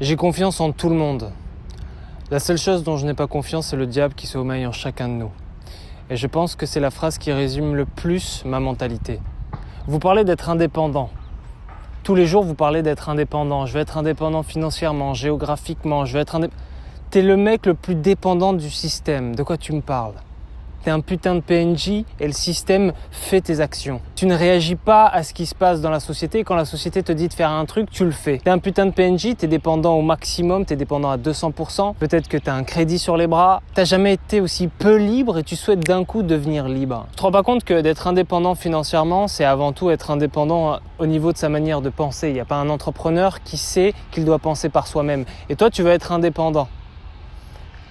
J'ai confiance en tout le monde. La seule chose dont je n'ai pas confiance, c'est le diable qui sommeille en chacun de nous. Et je pense que c'est la phrase qui résume le plus ma mentalité. Vous parlez d'être indépendant. Tous les jours, vous parlez d'être indépendant. Je vais être indépendant financièrement, géographiquement. T'es le mec le plus dépendant du système. De quoi tu me parles ? T'es un putain de PNJ et le système fait tes actions. Tu ne réagis pas à ce qui se passe dans la société et quand la société te dit de faire un truc, tu le fais. T'es un putain de PNJ, t'es dépendant au maximum, t'es dépendant à 200%. Peut-être que t'as un crédit sur les bras. T'as jamais été aussi peu libre et tu souhaites d'un coup devenir libre. Tu te rends pas compte que d'être indépendant financièrement, c'est avant tout être indépendant au niveau de sa manière de penser. Il n'y a pas un entrepreneur qui sait qu'il doit penser par soi-même. Et toi, tu veux être indépendant.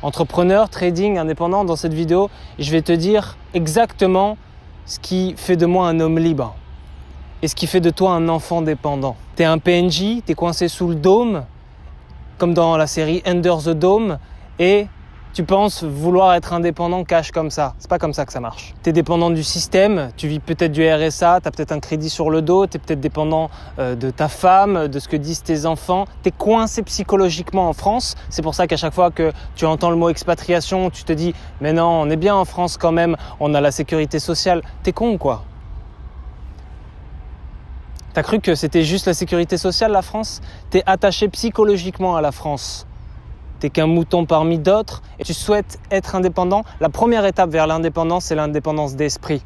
Entrepreneur, trading, indépendant, dans cette vidéo, je vais te dire exactement ce qui fait de moi un homme libre et ce qui fait de toi un enfant dépendant. T'es un PNJ, t'es coincé sous le dôme, comme dans la série Under the Dome, et tu penses vouloir être indépendant cash comme ça. C'est pas comme ça que ça marche. T'es dépendant du système, tu vis peut-être du RSA, t'as peut-être un crédit sur le dos, t'es peut-être dépendant de ta femme, de ce que disent tes enfants. T'es coincé psychologiquement en France. C'est pour ça qu'à chaque fois que tu entends le mot expatriation, tu te dis « Mais non, on est bien en France quand même, on a la sécurité sociale. » T'es con quoi ? T'as cru que c'était juste la sécurité sociale, la France ? T'es attaché psychologiquement à la France. T'es qu'un mouton parmi d'autres et tu souhaites être indépendant. La première étape vers l'indépendance, c'est l'indépendance d'esprit.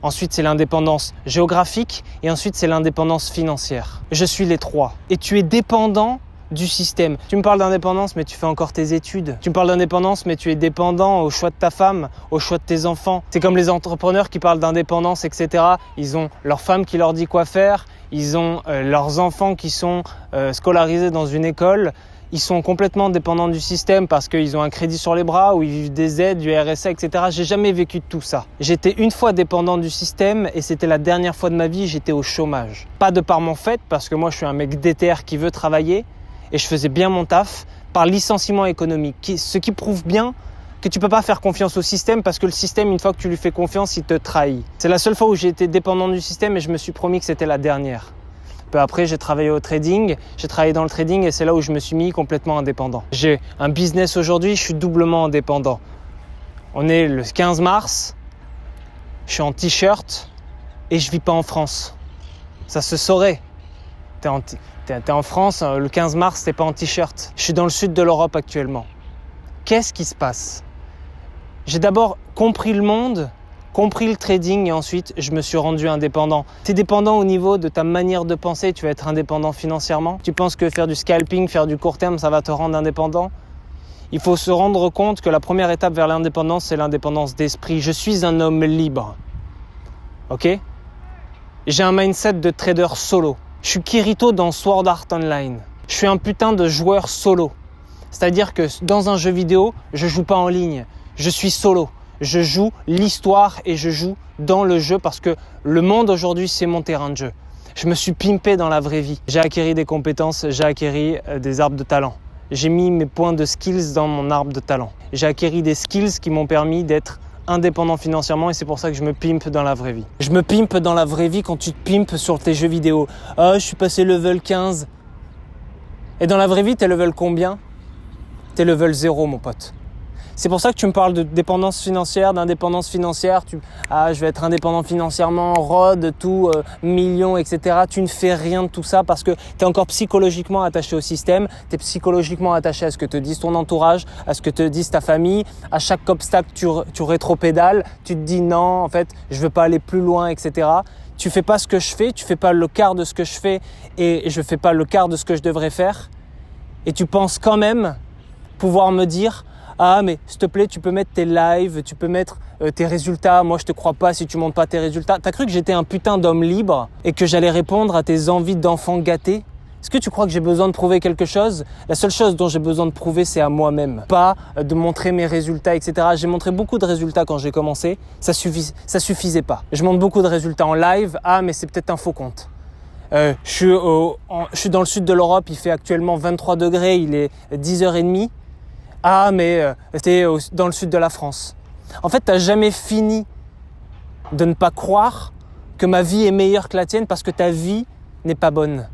Ensuite, c'est l'indépendance géographique et ensuite, c'est l'indépendance financière. Je suis les trois. Et tu es dépendant du système. Tu me parles d'indépendance, mais tu fais encore tes études. Tu me parles d'indépendance, mais tu es dépendant au choix de ta femme, au choix de tes enfants. C'est comme les entrepreneurs qui parlent d'indépendance, etc. Ils ont leur femme qui leur dit quoi faire. Ils ont leurs enfants qui sont scolarisés dans une école. Ils sont complètement dépendants du système parce qu'ils ont un crédit sur les bras ou ils vivent des aides, du RSA, etc. J'ai jamais vécu tout ça. J'étais une fois dépendant du système et c'était la dernière fois de ma vie, j'étais au chômage. Pas de par mon fait, parce que moi je suis un mec déter qui veut travailler et je faisais bien mon taf, par licenciement économique. Ce qui prouve bien que tu peux pas faire confiance au système parce que le système, une fois que tu lui fais confiance, il te trahit. C'est la seule fois où j'ai été dépendant du système et je me suis promis que c'était la dernière. Peu après, j'ai travaillé au trading, j'ai travaillé dans le trading et c'est là où je me suis mis complètement indépendant. J'ai un business aujourd'hui, je suis doublement indépendant. On est le 15 mars, je suis en t-shirt et je vis pas en France. Ça se saurait. T'es en France, le 15 mars, t'es pas en t-shirt. Je suis dans le sud de l'Europe actuellement. Qu'est-ce qui se passe ? J'ai d'abord compris le monde, compris le trading et ensuite je me suis rendu indépendant. Tu es dépendant au niveau de ta manière de penser, tu vas être indépendant financièrement. Tu penses que faire du scalping, faire du court terme, ça va te rendre indépendant ? Il faut se rendre compte que la première étape vers l'indépendance, c'est l'indépendance d'esprit. Je suis un homme libre. Ok ? J'ai un mindset de trader solo. Je suis Kirito dans Sword Art Online. Je suis un putain de joueur solo. C'est-à-dire que dans un jeu vidéo, je joue pas en ligne. Je suis solo. Je joue l'histoire et je joue dans le jeu parce que le monde aujourd'hui, c'est mon terrain de jeu. Je me suis pimpé dans la vraie vie. J'ai acquis des compétences, j'ai acquis des arbres de talent. J'ai mis mes points de skills dans mon arbre de talent. J'ai acquis des skills qui m'ont permis d'être indépendant financièrement et c'est pour ça que je me pimpe dans la vraie vie. Je me pimpe dans la vraie vie quand tu te pimpes sur tes jeux vidéo. Ah, je suis passé level 15. Et dans la vraie vie, t'es level combien ? T'es level 0, mon pote. C'est pour ça que tu me parles de dépendance financière, d'indépendance financière. Je vais être indépendant financièrement, ROD, tout, millions, etc. Tu ne fais rien de tout ça parce que tu es encore psychologiquement attaché au système. Tu es psychologiquement attaché à ce que te dise ton entourage, à ce que te dise ta famille. À chaque obstacle, tu rétropédales. Tu te dis non, en fait, je veux pas aller plus loin, etc. Tu fais pas ce que je fais, tu fais pas le quart de ce que je fais et je fais pas le quart de ce que je devrais faire. Et tu penses quand même pouvoir me dire « Ah, mais s'il te plaît, tu peux mettre tes lives, tu peux mettre tes résultats. Moi, je te crois pas si tu montes pas tes résultats. » T'as cru que j'étais un putain d'homme libre et que j'allais répondre à tes envies d'enfant gâté ? Est-ce que tu crois que j'ai besoin de prouver quelque chose ? La seule chose dont j'ai besoin de prouver, c'est à moi-même. Pas de montrer mes résultats, etc. J'ai montré beaucoup de résultats quand j'ai commencé. Ça suffisait pas. Je montre beaucoup de résultats en live. Ah, mais c'est peut-être un faux compte. Je suis dans le sud de l'Europe. Il fait actuellement 23 degrés. Il est 10h30. Ah, mais t'es dans le sud de la France. En fait, t'as jamais fini de ne pas croire que ma vie est meilleure que la tienne parce que ta vie n'est pas bonne.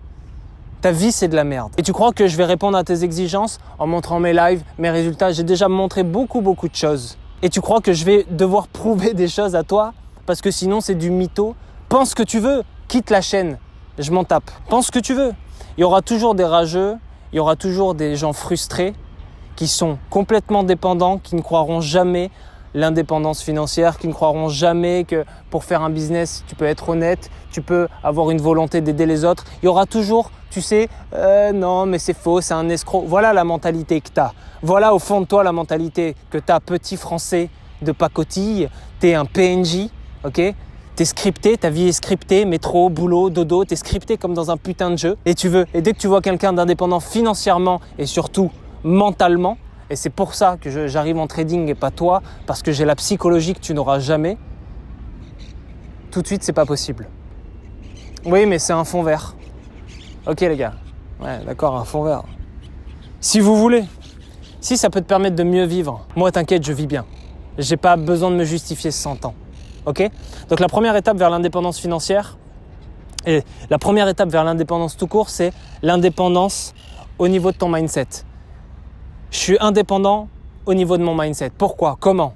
Ta vie, c'est de la merde. Et tu crois que je vais répondre à tes exigences en montrant mes lives, mes résultats? J'ai déjà montré beaucoup de choses. Et tu crois que je vais devoir prouver des choses à toi? Parce que sinon, c'est du mytho. Pense ce que tu veux. Quitte la chaîne. Je m'en tape. Pense ce que tu veux. Il y aura toujours des rageux. Il y aura toujours des gens frustrés qui sont complètement dépendants, qui ne croiront jamais l'indépendance financière, qui ne croiront jamais que pour faire un business, tu peux être honnête, tu peux avoir une volonté d'aider les autres. Il y aura toujours, tu sais, non mais c'est faux, c'est un escroc. Voilà la mentalité que tu as. Voilà au fond de toi la mentalité que tu as, petit français de pacotille. Tu es un PNJ, ok? T'es scripté, ta vie est scriptée, métro, boulot, dodo, t'es scripté comme dans un putain de jeu. Et dès que tu vois quelqu'un d'indépendant financièrement et surtout mentalement, et c'est pour ça que j'arrive en trading et pas toi, parce que j'ai la psychologie que tu n'auras jamais, tout de suite c'est pas possible. Oui, mais c'est un fond vert. Ok les gars, ouais d'accord, un fond vert. Si vous voulez, si ça peut te permettre de mieux vivre, moi t'inquiète, je vis bien. J'ai pas besoin de me justifier 100 ans. Ok ? Donc la première étape vers l'indépendance financière, et la première étape vers l'indépendance tout court, c'est l'indépendance au niveau de ton mindset. Je suis indépendant au niveau de mon mindset. Pourquoi ? Comment ?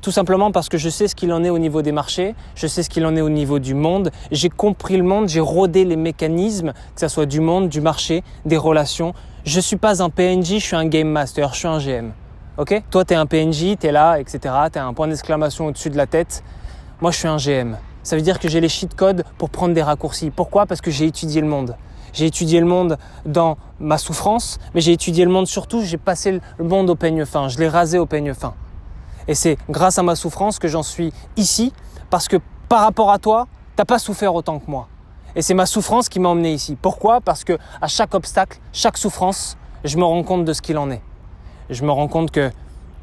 Tout simplement parce que je sais ce qu'il en est au niveau des marchés, je sais ce qu'il en est au niveau du monde, j'ai compris le monde, j'ai rodé les mécanismes, que ce soit du monde, du marché, des relations. Je ne suis pas un PNJ, je suis un Game Master, je suis un GM. Ok ? Toi, tu es un PNJ, tu es là, etc. Tu as un point d'exclamation au-dessus de la tête. Moi, je suis un GM. Ça veut dire que j'ai les cheat codes pour prendre des raccourcis. Pourquoi ? Parce que j'ai étudié le monde. J'ai étudié le monde dans ma souffrance, mais j'ai étudié le monde surtout, j'ai passé le monde au peigne fin, je l'ai rasé au peigne fin. Et c'est grâce à ma souffrance que j'en suis ici, parce que par rapport à toi, t'as pas souffert autant que moi. Et c'est ma souffrance qui m'a emmené ici. Pourquoi ? Parce que à chaque obstacle, chaque souffrance, je me rends compte de ce qu'il en est. Je me rends compte que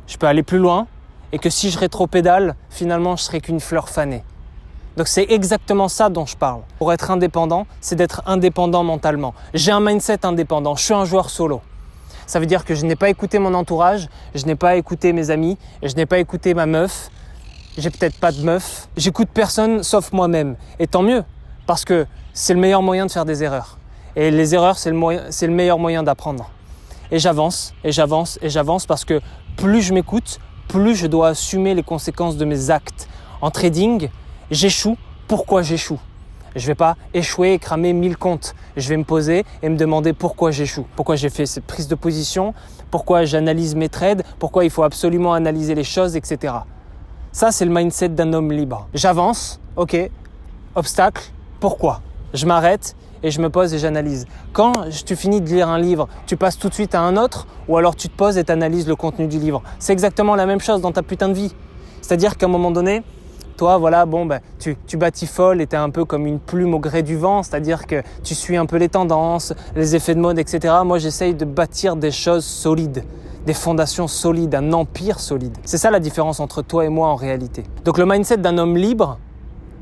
je peux aller plus loin et que si je rétropédale, finalement, je serai qu'une fleur fanée. Donc c'est exactement ça dont je parle. Pour être indépendant, c'est d'être indépendant mentalement. J'ai un mindset indépendant, je suis un joueur solo. Ça veut dire que je n'ai pas écouté mon entourage, je n'ai pas écouté mes amis, je n'ai pas écouté ma meuf, j'ai peut-être pas de meuf, j'écoute personne sauf moi-même. Et tant mieux, parce que c'est le meilleur moyen de faire des erreurs. Et les erreurs, c'est le meilleur moyen d'apprendre. Et j'avance, et j'avance, et j'avance parce que plus je m'écoute, plus je dois assumer les conséquences de mes actes. En trading, j'échoue. Pourquoi j'échoue ? Je ne vais pas échouer et cramer 1000 comptes. Je vais me poser et me demander pourquoi j'échoue. Pourquoi j'ai fait cette prise de position, pourquoi j'analyse mes trades, pourquoi il faut absolument analyser les choses, etc. Ça, c'est le mindset d'un homme libre. J'avance, ok, obstacle, pourquoi ? Je m'arrête et je me pose et j'analyse. Quand tu finis de lire un livre, tu passes tout de suite à un autre ou alors tu te poses et tu analyses le contenu du livre. C'est exactement la même chose dans ta putain de vie. C'est-à-dire qu'à un moment donné, toi, voilà, tu batifoles et tu es un peu comme une plume au gré du vent, c'est-à-dire que tu suis un peu les tendances, les effets de mode, etc. Moi, j'essaye de bâtir des choses solides, des fondations solides, un empire solide. C'est ça la différence entre toi et moi en réalité. Donc le mindset d'un homme libre,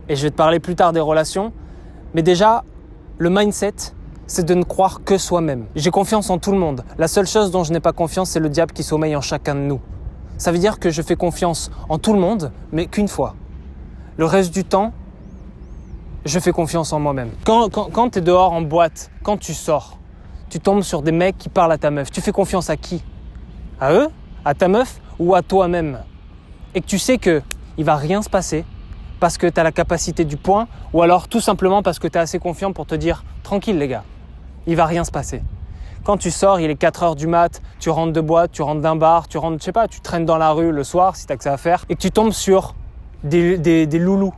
et je vais te parler plus tard des relations, mais déjà, le mindset, c'est de ne croire que soi-même. J'ai confiance en tout le monde. La seule chose dont je n'ai pas confiance, c'est le diable qui sommeille en chacun de nous. Ça veut dire que je fais confiance en tout le monde, mais qu'une fois. Le reste du temps, je fais confiance en moi-même. Quand tu es dehors en boîte, quand tu sors, tu tombes sur des mecs qui parlent à ta meuf. Tu fais confiance à qui ? À eux ? À ta meuf ? Ou à toi-même ? Et que tu sais qu'il ne va rien se passer parce que tu as la capacité du point ou alors tout simplement parce que tu es assez confiant pour te dire « Tranquille les gars, il ne va rien se passer ». Quand tu sors, il est 4h du mat, tu rentres de boîte, tu rentres d'un bar, tu traînes dans la rue le soir si tu as que ça à faire et que tu tombes sur des loulous.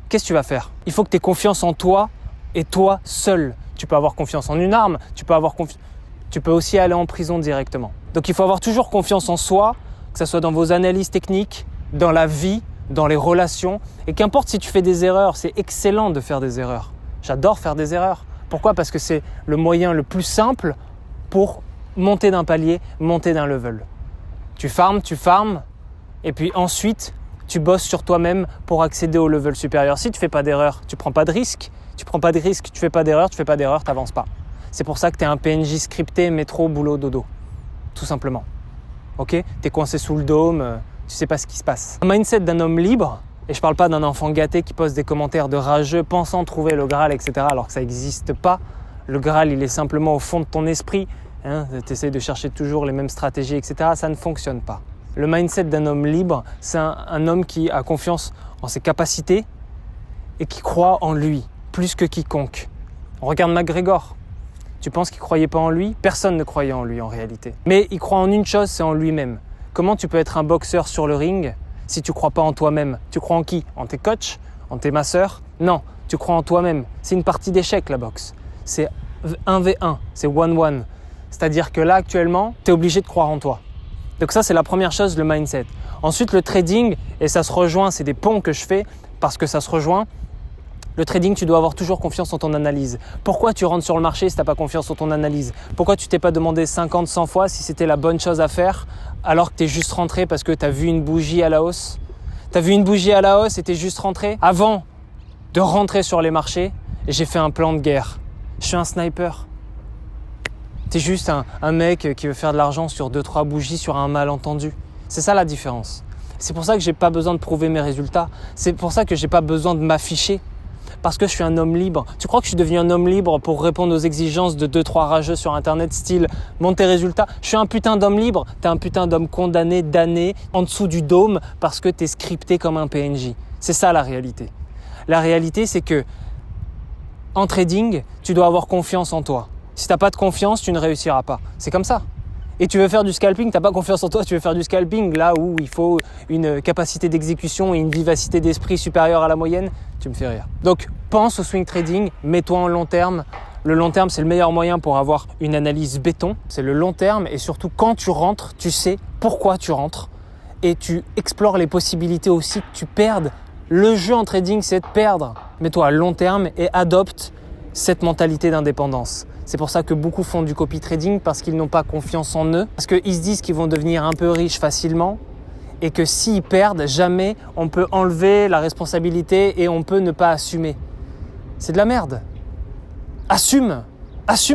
Qu'est-ce que tu vas faire ? Il faut que tu aies confiance en toi et toi seul. Tu peux avoir confiance en une arme, tu peux aussi aller en prison directement. Donc il faut avoir toujours confiance en soi, que ce soit dans vos analyses techniques, dans la vie, dans les relations. Et qu'importe si tu fais des erreurs, c'est excellent de faire des erreurs. J'adore faire des erreurs. Pourquoi ? Parce que c'est le moyen le plus simple pour monter d'un palier, monter d'un level. Tu farmes, et puis ensuite, tu bosses sur toi-même pour accéder au level supérieur. Si tu ne fais pas d'erreur, tu ne prends pas de risque. Tu ne fais pas d'erreur, tu n'avances pas. C'est pour ça que tu es un PNJ scripté, métro, boulot, dodo. Tout simplement. Ok ? Tu es coincé sous le dôme, tu ne sais pas ce qui se passe. Un mindset d'un homme libre, et je ne parle pas d'un enfant gâté qui pose des commentaires de rageux pensant trouver le Graal, etc. alors que ça n'existe pas. le Graal, il est simplement au fond de ton esprit. Tu essaies de chercher toujours les mêmes stratégies, etc. Ça ne fonctionne pas. Le mindset d'un homme libre, c'est un homme qui a confiance en ses capacités et qui croit en lui, plus que quiconque. On regarde McGregor. Tu penses qu'il ne croyait pas en lui ? Personne ne croyait en lui en réalité. Mais il croit en une chose, c'est en lui-même. Comment tu peux être un boxeur sur le ring si tu ne crois pas en toi-même ? Tu crois en qui ? En tes coachs ? En tes masseurs ? Non, tu crois en toi-même. C'est une partie d'échec la boxe. C'est 1v1, c'est 1-1. C'est-à-dire que là actuellement, tu es obligé de croire en toi. Donc ça, c'est la première chose, le mindset. Ensuite, le trading, et ça se rejoint, c'est des ponts que je fais parce que ça se rejoint. Le trading, tu dois avoir toujours confiance en ton analyse. Pourquoi tu rentres sur le marché si tu n'as pas confiance en ton analyse ? Pourquoi tu t'es pas demandé 50, 100 fois si c'était la bonne chose à faire alors que tu es juste rentré parce que tu as vu une bougie à la hausse ? Tu as vu une bougie à la hausse et tu es juste rentré ? Avant de rentrer sur les marchés, j'ai fait un plan de guerre. Je suis un sniper. T'es juste un mec qui veut faire de l'argent sur 2-3 bougies sur un malentendu. C'est ça la différence. C'est pour ça que j'ai pas besoin de prouver mes résultats. C'est pour ça que j'ai pas besoin de m'afficher. Parce que je suis un homme libre. Tu crois que je suis devenu un homme libre pour répondre aux exigences de 2-3 rageux sur internet style monte tes résultats ? Je suis un putain d'homme libre. T'es un putain d'homme condamné, damné, en dessous du dôme parce que t'es scripté comme un PNJ. C'est ça la réalité. La réalité, c'est que en trading, tu dois avoir confiance en toi. Si tu n'as pas de confiance, tu ne réussiras pas. C'est comme ça. Et tu veux faire du scalping, tu n'as pas confiance en toi, tu veux faire du scalping là où il faut une capacité d'exécution et une vivacité d'esprit supérieure à la moyenne, tu me fais rire. Donc pense au swing trading, mets-toi en long terme. Le long terme, c'est le meilleur moyen pour avoir une analyse béton. C'est le long terme et surtout quand tu rentres, tu sais pourquoi tu rentres et tu explores les possibilités aussi que tu perdes. Le jeu en trading, c'est de perdre. Mets-toi à long terme et adopte cette mentalité d'indépendance. C'est pour ça que beaucoup font du copy trading parce qu'ils n'ont pas confiance en eux, parce qu'ils se disent qu'ils vont devenir un peu riches facilement et que s'ils perdent, jamais on peut enlever la responsabilité et on peut ne pas assumer. C'est de la merde. Assume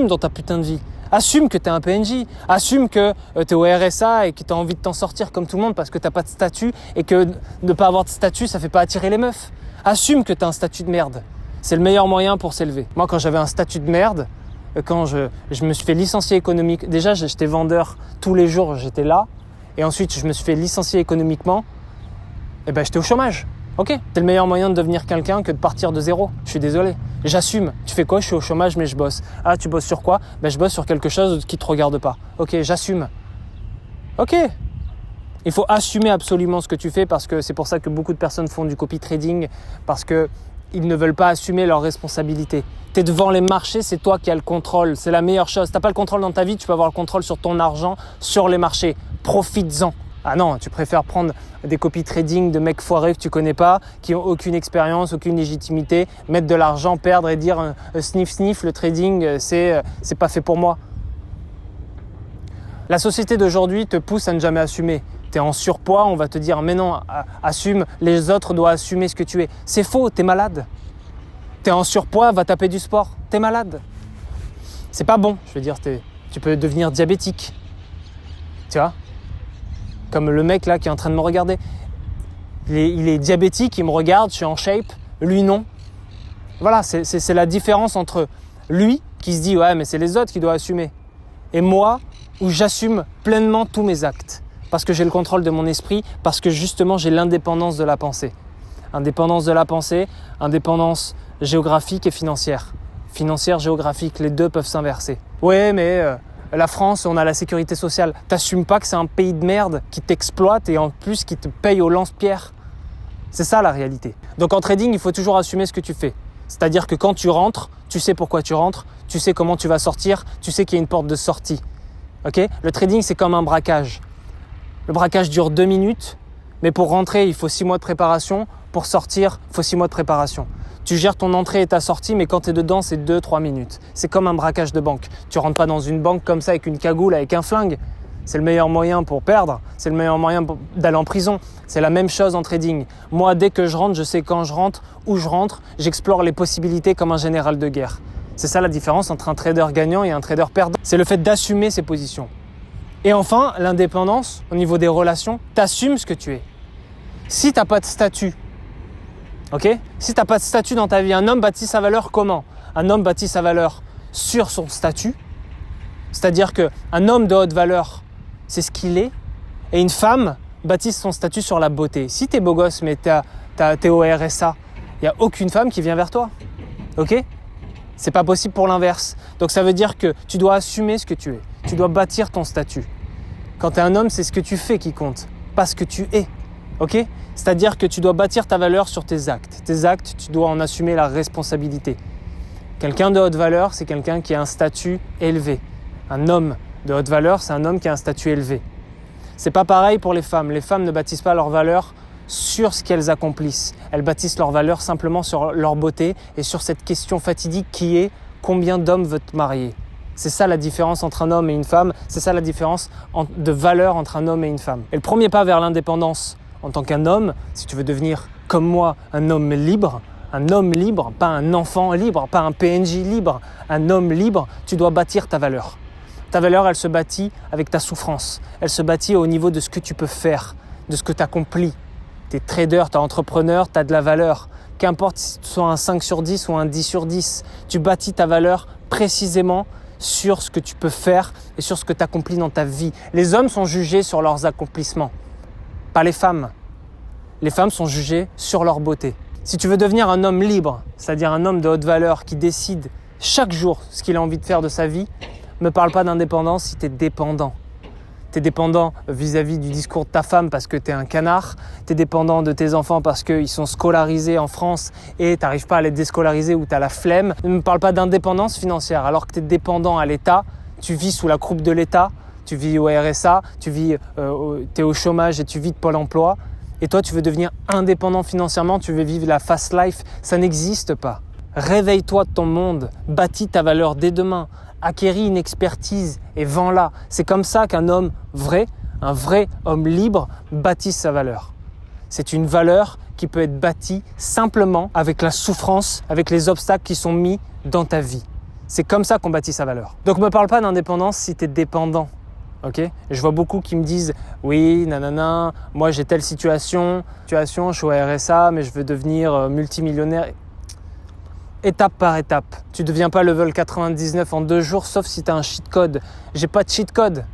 dans ta putain de vie. Assume que tu es un PNJ, assume que tu es au RSA et que tu as envie de t'en sortir comme tout le monde parce que tu n'as pas de statut et que ne pas avoir de statut, ça ne fait pas attirer les meufs. Assume que tu as un statut de merde. C'est le meilleur moyen pour s'élever. Moi, quand j'avais un statut de merde, quand je me suis fait licencier économiquement, déjà j'étais vendeur tous les jours, j'étais là, et ensuite je me suis fait licencier économiquement, et ben j'étais au chômage. Ok, c'est le meilleur moyen de devenir quelqu'un que de partir de zéro. Je suis désolé, j'assume. Tu fais quoi ? Je suis au chômage mais je bosse. Ah, tu bosses sur quoi ? Ben je bosse sur quelque chose qui te regarde pas. Ok, j'assume. Ok. Il faut assumer absolument ce que tu fais parce que c'est pour ça que beaucoup de personnes font du copy trading parce que ils ne veulent pas assumer leurs responsabilités. Tu es devant les marchés, c'est toi qui as le contrôle. C'est la meilleure chose. Tu n'as pas le contrôle dans ta vie, tu peux avoir le contrôle sur ton argent, sur les marchés. Profites-en. Ah non, tu préfères prendre des copy trading de mecs foirés que tu connais pas, qui ont aucune expérience, aucune légitimité, mettre de l'argent, perdre et dire sniff, le trading, c'est pas fait pour moi. La société d'aujourd'hui te pousse à ne jamais assumer. Tu es en surpoids, on va te dire mais non, assume, les autres doivent assumer ce que tu es. C'est faux, tu es malade. Tu es en surpoids, va taper du sport, tu es malade. C'est pas bon, je veux dire, tu peux devenir diabétique. Tu vois ? Comme le mec là qui est en train de me regarder. Il est diabétique, il me regarde, je suis en shape, lui non. Voilà, c'est la différence entre lui qui se dit ouais mais c'est les autres qui doivent assumer et moi où j'assume pleinement tous mes actes parce que j'ai le contrôle de mon esprit, parce que justement j'ai l'indépendance de la pensée. Indépendance de la pensée, indépendance géographique et financière. Financière, géographique, les deux peuvent s'inverser. Ouais mais la France, on a la sécurité sociale. T'assumes pas que c'est un pays de merde qui t'exploite et en plus qui te paye au lance-pierre. C'est ça la réalité. Donc en trading, il faut toujours assumer ce que tu fais. C'est-à-dire que quand tu rentres, tu sais pourquoi tu rentres, tu sais comment tu vas sortir, tu sais qu'il y a une porte de sortie. Okay ? Le trading, c'est comme un braquage. Le braquage dure 2 minutes, mais pour rentrer, il faut 6 mois de préparation. Pour sortir, il faut 6 mois de préparation. Tu gères ton entrée et ta sortie, mais quand tu es dedans, c'est 2-3 minutes. C'est comme un braquage de banque. Tu rentres pas dans une banque comme ça avec une cagoule, avec un flingue. C'est le meilleur moyen pour perdre. C'est le meilleur moyen d'aller en prison. C'est la même chose en trading. Moi, dès que je rentre, je sais quand je rentre, où je rentre. J'explore les possibilités comme un général de guerre. C'est ça la différence entre un trader gagnant et un trader perdant. C'est le fait d'assumer ses positions. Et enfin, l'indépendance, au niveau des relations, t'assumes ce que tu es. Si t'as pas de statut, ok ? Si t'as pas de statut dans ta vie, un homme bâtit sa valeur comment ? Un homme bâtit sa valeur sur son statut. C'est-à-dire qu'un homme de haute valeur, c'est ce qu'il est. Et une femme bâtisse son statut sur la beauté. Si t'es beau gosse mais t'es au RSA, il n'y a aucune femme qui vient vers toi. Ok ? C'est pas possible pour l'inverse. Donc ça veut dire que tu dois assumer ce que tu es. Tu dois bâtir ton statut. Quand tu es un homme, c'est ce que tu fais qui compte, pas ce que tu es. Ok ? C'est-à-dire que tu dois bâtir ta valeur sur tes actes. Tes actes, tu dois en assumer la responsabilité. Quelqu'un de haute valeur, c'est quelqu'un qui a un statut élevé. Un homme de haute valeur, c'est un homme qui a un statut élevé. C'est pas pareil pour les femmes. Les femmes ne bâtissent pas leur valeur sur ce qu'elles accomplissent. Elles bâtissent leur valeur simplement sur leur beauté et sur cette question fatidique qui est combien d'hommes veut te marier. C'est ça la différence entre un homme et une femme. C'est ça la différence de valeur entre un homme et une femme. Et le premier pas vers l'indépendance en tant qu'un homme, si tu veux devenir comme moi un homme libre, pas un enfant libre, pas un PNJ libre, un homme libre, tu dois bâtir ta valeur. Ta valeur, elle se bâtit avec ta souffrance. Elle se bâtit au niveau de ce que tu peux faire, de ce que tu accomplis. Tu es trader, tu es entrepreneur, tu as de la valeur. Qu'importe si tu sois un 5 sur 10 ou un 10 sur 10, tu bâtis ta valeur précisément sur ce que tu peux faire et sur ce que tu accomplis dans ta vie. Les hommes sont jugés sur leurs accomplissements, pas les femmes. Les femmes sont jugées sur leur beauté. Si tu veux devenir un homme libre, c'est-à-dire un homme de haute valeur qui décide chaque jour ce qu'il a envie de faire de sa vie, ne me parle pas d'indépendance si tu es dépendant. Tu es dépendant vis-à-vis du discours de ta femme parce que tu es un canard. Tu es dépendant de tes enfants parce qu'ils sont scolarisés en France et tu n'arrives pas à les déscolariser ou tu as la flemme. Ne me parle pas d'indépendance financière alors que tu es dépendant à l'État. Tu vis sous la croupe de l'État, tu vis au RSA, tu es au chômage et tu vis de Pôle emploi. Et toi, tu veux devenir indépendant financièrement, tu veux vivre la fast life. Ça n'existe pas. Réveille-toi de ton monde, bâtis ta valeur dès demain. Acquéris une expertise et vends-la. C'est comme ça qu'un homme vrai, un vrai homme libre, bâtisse sa valeur. C'est une valeur qui peut être bâtie simplement avec la souffrance, avec les obstacles qui sont mis dans ta vie. C'est comme ça qu'on bâtit sa valeur. Donc ne me parle pas d'indépendance si tu es dépendant. Okay ? Je vois beaucoup qui me disent « Oui, nanana, moi j'ai telle situation, je suis au RSA, mais je veux devenir multimillionnaire. » Étape par étape. Tu ne deviens pas level 99 en 2 jours, sauf si tu as un cheat code. J'ai pas de cheat code.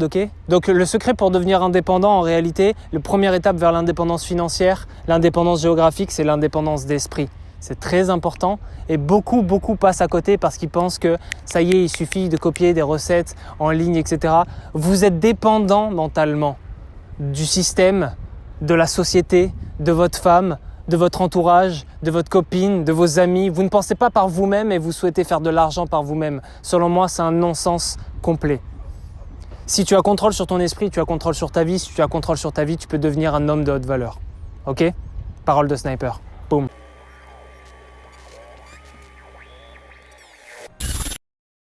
Ok ? Donc le secret pour devenir indépendant, en réalité, la première étape vers l'indépendance financière, l'indépendance géographique, c'est l'indépendance d'esprit. C'est très important et beaucoup passent à côté parce qu'ils pensent que ça y est, il suffit de copier des recettes en ligne, etc. Vous êtes dépendant mentalement du système, de la société, de votre femme, de votre entourage, de votre copine, de vos amis. Vous ne pensez pas par vous-même et vous souhaitez faire de l'argent par vous-même. Selon moi, c'est un non-sens complet. Si tu as contrôle sur ton esprit, tu as contrôle sur ta vie. Si tu as contrôle sur ta vie, tu peux devenir un homme de haute valeur. Ok ? Parole de sniper. Boum.